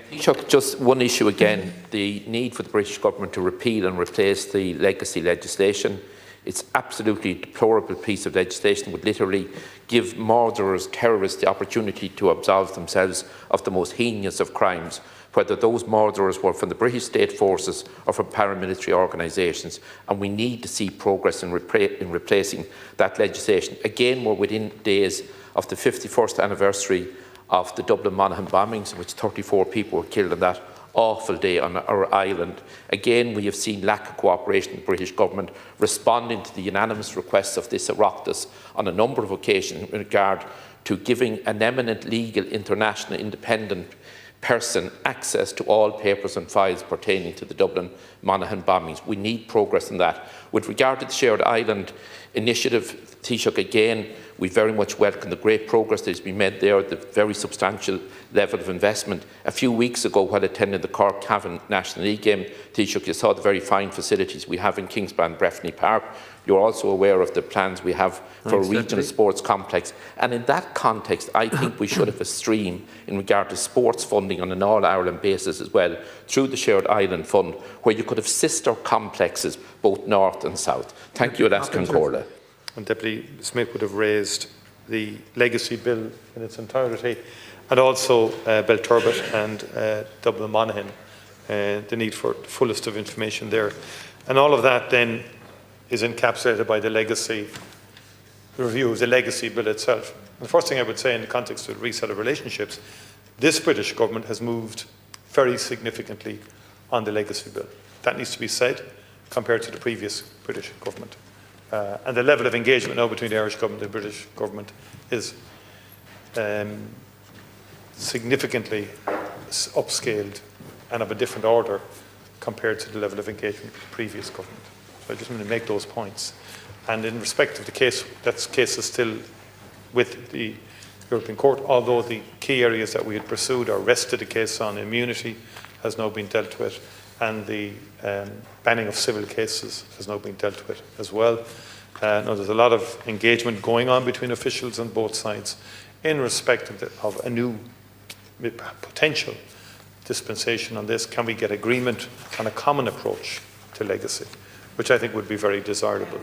Taoiseach, just one issue again, the need for the British Government to repeal and replace the legacy legislation. It's absolutely deplorable piece of legislation, would literally give murderers, terrorists the opportunity to absolve themselves of the most heinous of crimes, whether those murderers were from the British State Forces or from paramilitary organisations. And we need to see progress in replacing that legislation. Again, we're within days of the 51st anniversary of the Dublin Monaghan bombings, in which 34 people were killed on that awful day on our island. Again, we have seen lack of cooperation with the British Government responding to the unanimous requests of this Oireachtas on a number of occasions in regard to giving an eminent legal international independent person access to all papers and files pertaining to the Dublin Monaghan bombings. We need progress in that. With regard to the Shared Island initiative, Taoiseach, again, we very much welcome the great progress that has been made there, the very substantial level of investment. A few weeks ago, while attending the Cork Cavan National League game, Taoiseach, you saw the very fine facilities we have in Kingspan and Breffni Park. You're also aware of the plans we have for a regional sports complex. And in that context, I think we should have a stream in regard to sports funding on an all-Ireland basis as well, through the Shared Island Fund, where you could have sister complexes, both north and south. Thank you, Alaskan Corla. And Deputy Smith would have raised the legacy bill in its entirety, and also Belturbet and Dublin Monaghan, the need for the fullest of information there. And all of that then is encapsulated by the legacy review of the legacy bill itself. And the first thing I would say in the context of reset of relationships, this British government has moved very significantly on the legacy bill. That needs to be said compared to the previous British government. And the level of engagement now between the Irish government and the British government is significantly upscaled and of a different order compared to the level of engagement with the previous government. So I just want to make those points. And in respect of the case, that case is still with the European Court, although the key areas that we had pursued or rested the case on, immunity has now been dealt with, and the banning of civil cases has now been dealt with as well. Now there's a lot of engagement going on between officials on both sides in respect of a new potential dispensation on this. Can we get agreement on a common approach to legacy, which I think would be very desirable.